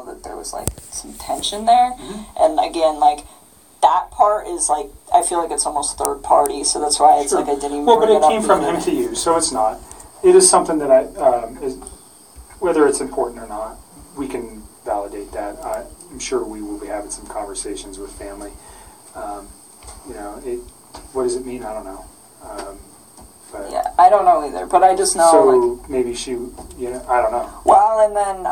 know that there was, like, some tension there. And, again, like, that part is, like, I feel like it's almost third party, so that's why it's like I didn't even but it came from him to you, so it's not. It is something that whether it's important or not, we can validate that. I'm sure we will be having some conversations with family. What does it mean? I don't know. Yeah, I don't know either, but I just know. So maybe she, I don't know. Well, and then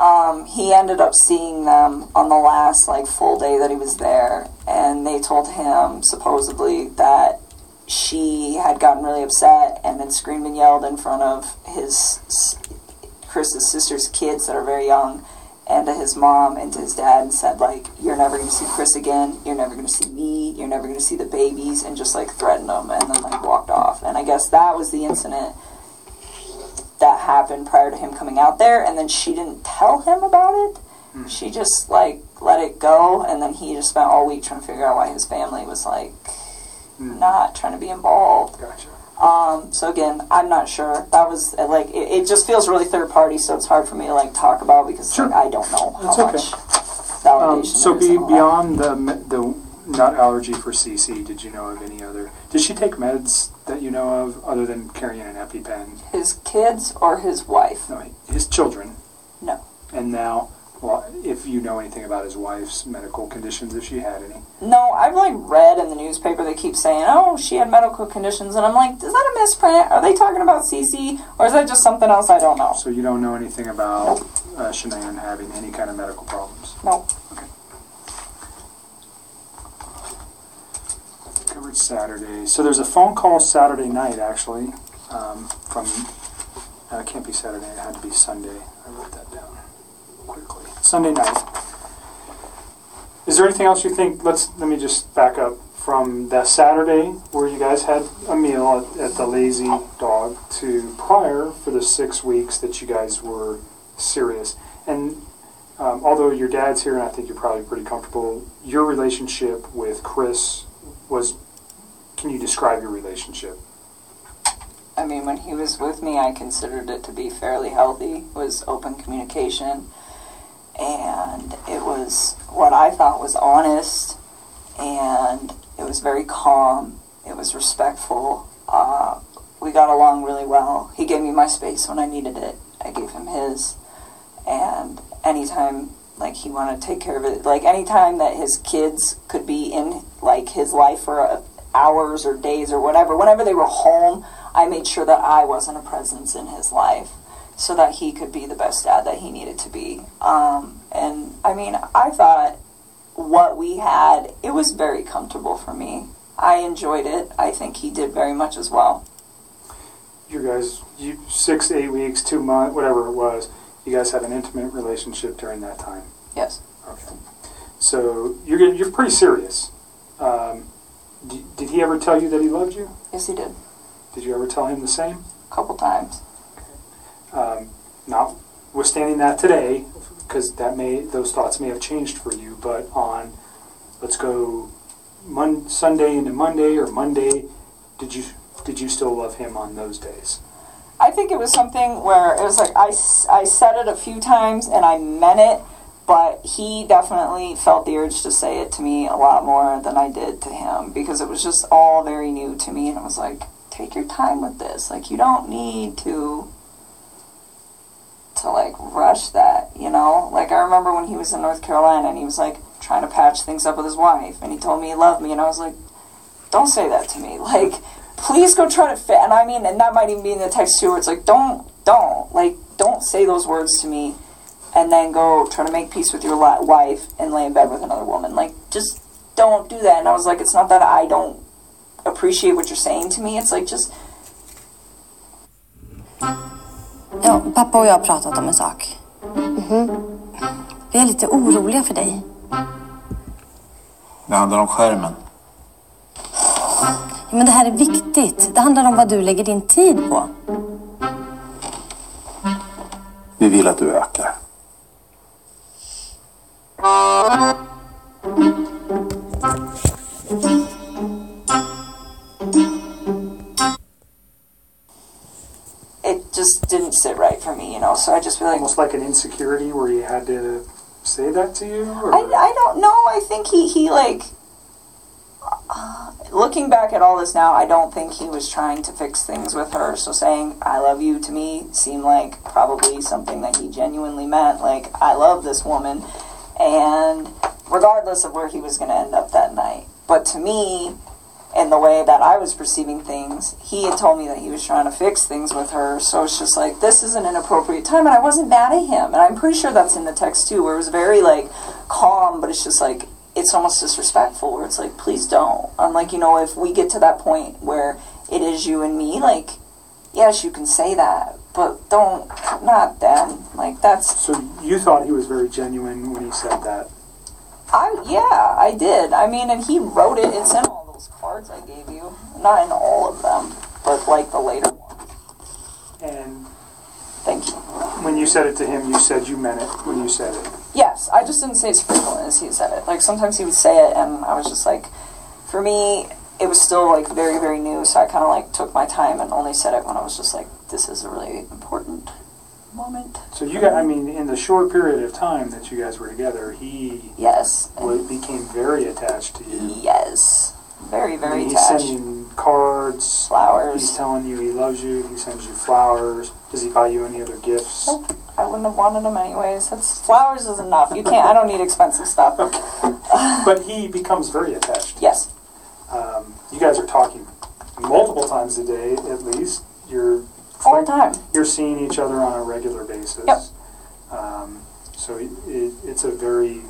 he ended up seeing them on the last, like, full day that he was there, and they told him, supposedly, that she had gotten really upset and had screamed and yelled in front of Chris's sister's kids that are very young, and to his mom and to his dad, and said, like, you're never going to see Chris again, you're never going to see me, you're never going to see the babies, and just, like, threatened them, and then, like, walked off. And I guess that was the incident that happened prior to him coming out there, and then she didn't tell him about it. She just, like, let it go, and then he just spent all week trying to figure out why his family was, like, not trying to be involved. Gotcha. So again, I'm not sure. That was, like, it just feels really third party, so it's hard for me to, like, talk about, because like, I don't know how much validation so there is beyond the nut allergy for Cece, did you know of any other? Did she take meds that you know of other than carrying an EpiPen? His kids or his wife? No, his children. No. And now, well, if you know anything about his wife's medical conditions, if she had any. No, I've, like, read in the newspaper they keep saying, oh, she had medical conditions, and I'm like, is that a misprint? Are they talking about Cece, or is that just something else I don't know? So you don't know anything about Shanann having any kind of medical problems? No. Okay. Covered Saturday. So there's a phone call Saturday night, actually, from, it can't be Saturday, it had to be Sunday. I wrote that down quickly. Sunday night. Is there anything else you think, let me just back up, from that Saturday where you guys had a meal at the Lazy Dog to prior for the 6 weeks that you guys were serious? And although your dad's here and I think you're probably pretty comfortable, your relationship with Chris was, can you describe your relationship? I mean, when he was with me, I considered it to be fairly healthy. It was open communication, and it was what I thought was honest, and it was very calm. It was respectful. We got along really well. He gave me my space when I needed it. I gave him his, and anytime, like, he wanted to take care of it, like, anytime that his kids could be in, like, his life for hours or days or whatever, whenever they were home, I made sure that I wasn't a presence in his life so that he could be the best dad that he needed to be. And, I mean, I thought what we had, it was very comfortable for me. I enjoyed it. I think he did very much as well. You guys, 6 to 8 weeks, 2 months, whatever it was, you guys had an intimate relationship during that time? Yes. Okay. So you're pretty serious. Did he ever tell you that he loved you? Yes, he did. Did you ever tell him the same? A couple times. Okay. Notwithstanding that today, because those thoughts may have changed for you, but on, let's go Sunday into Monday or Monday, did you still love him on those days? I think it was something where it was like I said it a few times and I meant it, but he definitely felt the urge to say it to me a lot more than I did to him, because it was just all very new to me, and it was like, take your time with this. Like, you don't need to like rush that, you know? Like, I remember when he was in North Carolina and he was like trying to patch things up with his wife, and he told me he loved me, and I was like, don't say that to me. Like, please go try to fit. And I mean, and that might even be in the text too, where it's like, don't say those words to me and then go try to make peace with your wife and lay in bed with another woman. Like, just don't do that. And I was like, it's not that I don't appreciate what you're saying to me. It's like, just... Ja, pappa och jag har pratat om en sak. Vi är lite oroliga för dig. Det handlar om skärmen. Ja, men det här är viktigt. Det handlar om vad du lägger din tid på. Vi vill att du ökar. It just didn't sit right for me, you know, so I just feel like... Almost like an insecurity where you had to say that to you? Or? I don't know. I think he like, looking back at all this now, I don't think he was trying to fix things with her. So saying, I love you to me seemed like probably something that he genuinely meant. Like, I love this woman. And regardless of where he was going to end up that night. But to me, in the way that I was perceiving things, he had told me that he was trying to fix things with her. So it's just like, this is an inappropriate time. And I wasn't mad at him. And I'm pretty sure that's in the text too, where it was very like calm, but it's just like, it's almost disrespectful, where it's like, please don't. I'm like, you know, if we get to that point where it is you and me, like, yes, you can say that, but don't, not then. Like, that's... So you thought he was very genuine when he said that? Yeah, I did. I mean, and he wrote it. It's in all those cards I gave you. Not in all of them, but like the later ones. And thank you. When you said it to him, you said you meant it when you said it. Yes, I just didn't say as frequently as he said it. Like, sometimes he would say it, and I was just like, for me, it was still like very, very new, so I kind of like took my time and only said it when I was just like, this is a really important moment. So you got, I mean, in the short period of time that you guys were together, he yes became very attached to you. Yes, very, very he's attached. He's sending cards, flowers. He's telling you he loves you. He sends you flowers. Does he buy you any other gifts? Nope, I wouldn't have wanted them anyways. Flowers is enough. You can't. I don't need expensive stuff. Okay. But he becomes very attached. Yes. You guys are talking multiple times a day, at least. You're all the time. You're seeing each other on a regular basis. Yep. So it's a very...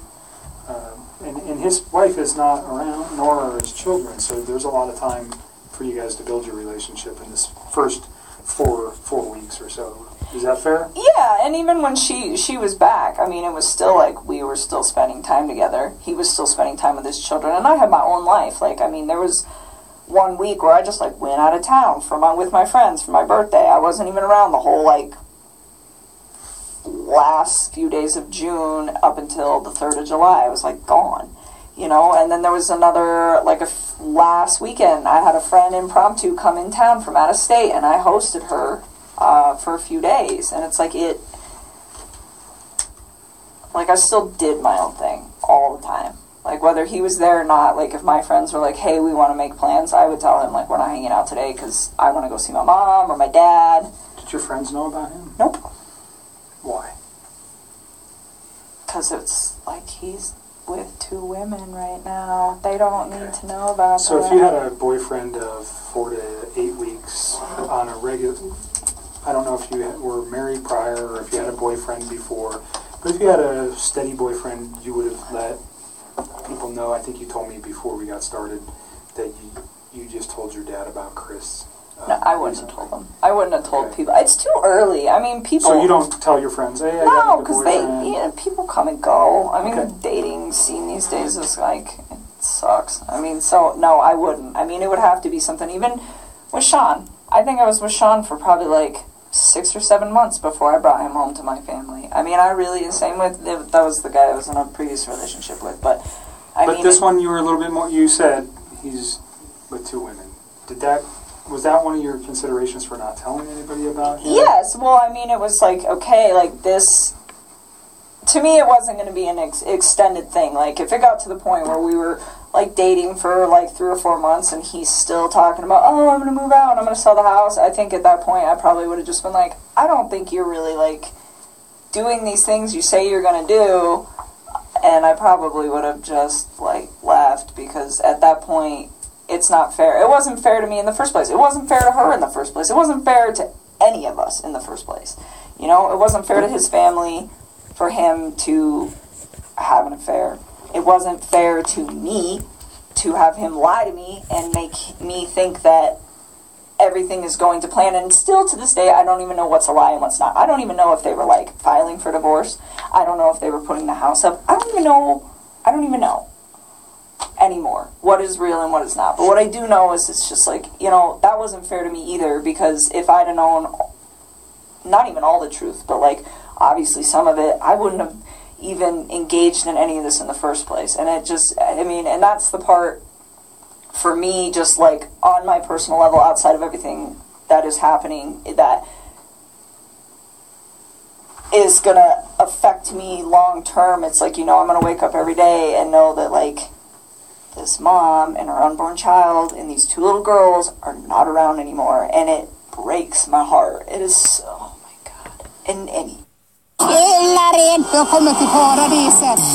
and his wife is not around, nor are his children, so there's a lot of time for you guys to build your relationship in this first four weeks or so. Is that fair? Yeah, and even when she was back, I mean, it was still like we were still spending time together. He was still spending time with his children, and I had my own life. Like, I mean, there was 1 week where I just like went out of town with my friends for my birthday. I wasn't even around the whole like last few days of June up until the 3rd of July. I was like gone, you know. And then there was another like last weekend I had a friend impromptu come in town from out of state, and I hosted her for a few days. And it's like I still did my own thing all the time. Like, whether he was there or not, like, if my friends were like, hey, we want to make plans, I would tell him, like, we're not hanging out today because I want to go see my mom or my dad. Did your friends know about him? Nope. Why? Because it's like he's with 2 women right now. They don't need to know about So that. if you had a boyfriend of 4 to 8 weeks on a regular... I don't know if you were married prior or if you had a boyfriend before, but if you had a steady boyfriend, you would have let people know. I think you told me before we got started that you just told your dad about Chris. No, I wouldn't have told them. I wouldn't have told people. It's too early. I mean, people... So you don't tell your friends, hey, I no, got a because people come and go. I mean, okay. The dating scene these days is like, it sucks. I mean, so, no, I wouldn't. I mean, it would have to be something, even with Sean. I think I was with Sean for probably like 6 or 7 months before I brought him home to my family. I mean, I really, the same with, that was the guy I was in a previous relationship with, but I mean... But this one you were a little bit more, you said he's with 2 women. Was that one of your considerations for not telling anybody about him? Yes, well, I mean, it was like, okay, like this, to me, it wasn't going to be an extended thing. Like, if it got to the point where we were, like, dating for, like, 3 or 4 months, and he's still talking about, oh, I'm going to move out, I'm going to sell the house, I think at that point I probably would have just been like, I don't think you're really, like, doing these things you say you're going to do, and I probably would have just, like, left, because at that point, it's not fair. It wasn't fair to me in the first place. It wasn't fair to her in the first place. It wasn't fair to any of us in the first place. You know, it wasn't fair to his family for him to have an affair. It wasn't fair to me to have him lie to me and make me think that everything is going to plan. And still to this day, I don't even know what's a lie and what's not. I don't even know if they were, like, filing for divorce. I don't know if they were putting the house up. I don't even know anymore what is real and what is not. But what I do know is it's just like, you know, that wasn't fair to me either, because if I'd have known not even all the truth, but like obviously some of it, I wouldn't have even engaged in any of this in the first place. And it just, I mean, and that's the part for me, just like on my personal level, outside of everything that is happening, that is gonna affect me long term. It's like, I'm going to wake up every day and know that, like, this mom and her unborn child and these 2 little girls are not around anymore. And it breaks my heart. It is so, oh my God. And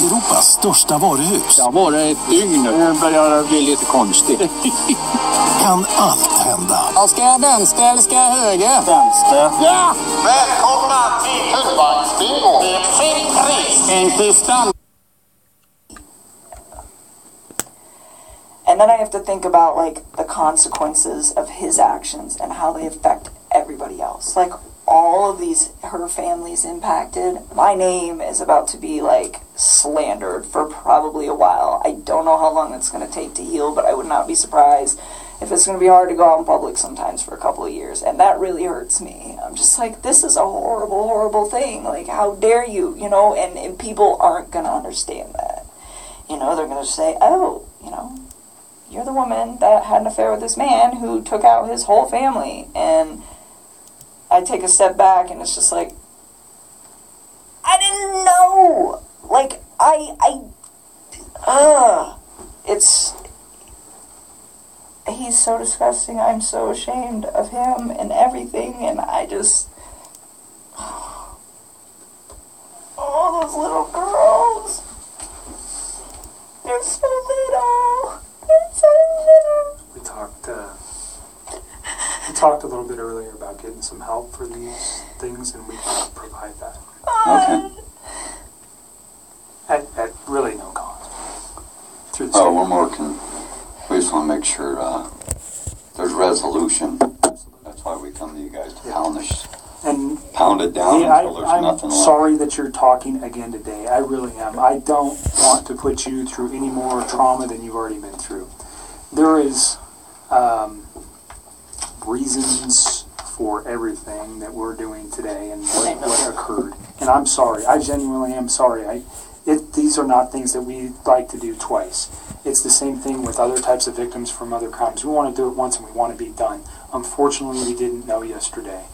Europas största varuhus. Det har varit ett dygn nu. Det börjar bli lite konstigt. Kan allt hända. Jag ska jag vänster eller ska jag höger? Vänster. Ja! Välkomna till huvudvagnsbingo. Med fritt pris. En kristall. And then I have to think about, like, the consequences of his actions and how they affect everybody else. Like, all of her family's impacted. My name is about to be, like, slandered for probably a while. I don't know how long it's going to take to heal, but I would not be surprised if it's going to be hard to go out in public sometimes for a couple of years. And that really hurts me. I'm just like, this is a horrible, horrible thing. Like, how dare you, and people aren't going to understand that. They're going to say, oh, you're the woman that had an affair with this man who took out his whole family. And I take a step back and it's just like, I didn't know. Like, he's so disgusting. I'm so ashamed of him and everything. And I just, oh, those little girls. They're so little. They're so little. We talked a little bit earlier about getting some help for these things, and we can provide that. Okay. At really no cost. Through the Oh, we just want to make sure there's resolution. That's why we come to you guys to pound it down until there's nothing left. I'm sorry that you're talking again today. I really am. I don't want to put you through any more trauma than you've already been through. There is reasons for everything that we're doing today and what occurred. And I'm sorry. I genuinely am sorry. These are not things that we like to do twice. It's the same thing with other types of victims from other crimes. We want to do it once and we want to be done. Unfortunately, we didn't know yesterday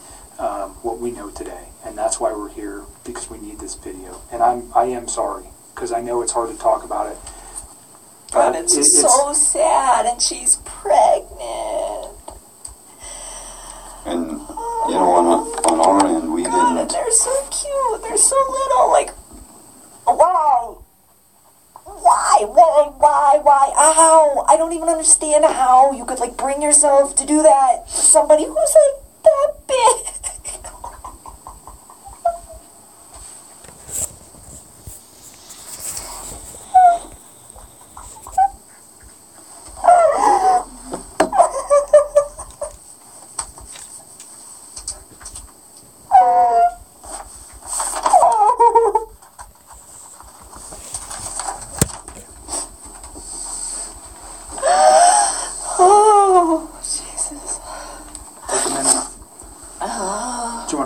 what we know today. And that's why we're here, because we need this video. And I am sorry, because I know it's hard to talk about it. But it's so sad, and she's pregnant. And, on our end, we didn't. And they're so cute. They're so little. Like, wow. Why? How? I don't even understand how you could, like, bring yourself to do that to somebody who's, like, that big.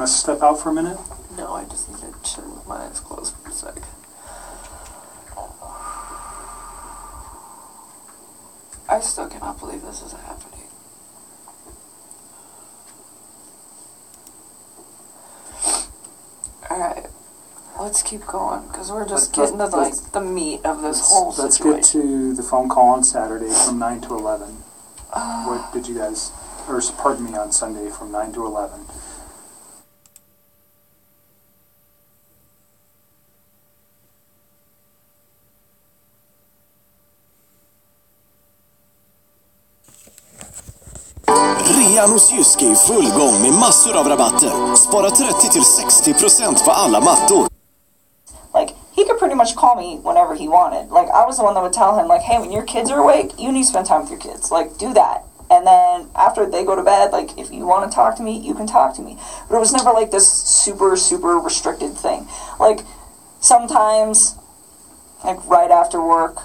Step out for a minute? No, I just need to chill with my eyes closed for a sec. I still cannot believe this is happening. Alright, let's keep going, because we're just getting to the meat of this whole situation. Let's get to the phone call on Saturday from 9 to 11. What did you guys, or pardon me, on Sunday from 9 to 11. Rean hos Jyske i full gång med massor av rabatter. Spara 30-60% på alla mattor. Like, he could pretty much call me whenever he wanted. Like, I was the one that would tell him, like, hey, when your kids are awake, you need to spend time with your kids. Like, do that. And then after they go to bed, like, if you want to talk to me, you can talk to me. But it was never, like, this super, super restricted thing. Like, sometimes, like, right after work,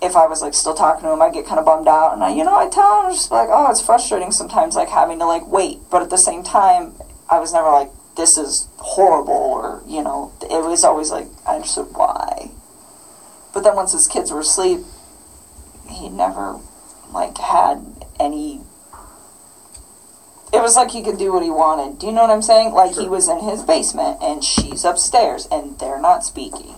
if I was, like, still talking to him, I'd get kind of bummed out. And I tell him, just like, oh, it's frustrating sometimes, like, having to, like, wait. But at the same time, I was never like, this is horrible, or, it was always like, I understood why. But then once his kids were asleep, he never, like, had any, it was like he could do what he wanted. Do you know what I'm saying? Like Sure. he was in his basement and she's upstairs and they're not speaking.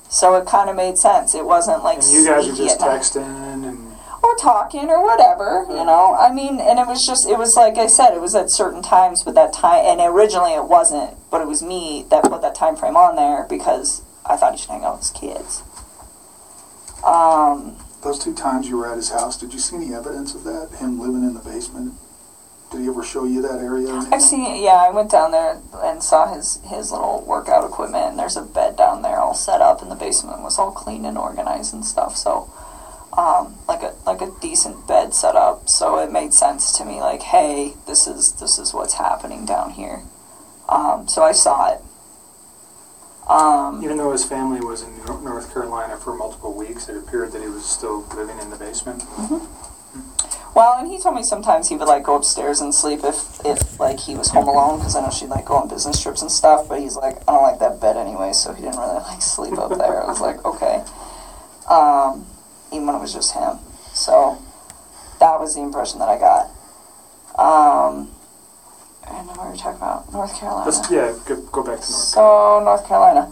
So it kind of made sense. It wasn't like And you guys are sneaky just at night. texting and... Or talking or whatever, you know. I mean, and it was like I said, it was at certain times, but that time, and originally it wasn't, but it was me that put that time frame on there because I thought he should hang out with his kids. Those 2 times you were at his house, did you see any evidence of that? Him living in the basement? Did he ever show you that area? Or anything? I've seen it, yeah. I went down there and saw his little workout equipment, and there's a bed down there all set up, and the basement was all clean and organized and stuff, so... like a decent bed set up, so it made sense to me. Like, hey, this is what's happening down here. So I saw it. Even though his family was in North Carolina for multiple weeks, it appeared that he was still living in the basement. Mm-hmm. Well, and he told me sometimes he would like go upstairs and sleep if like he was home alone, because I know she'd like go on business trips and stuff. But he's like, I don't like that bed anyway, so he didn't really like sleep up there. I was like, okay. Even when it was just him. So that was the impression that I got. I don't know what you're talking about. North Carolina. Go back to North Carolina. So, North Carolina.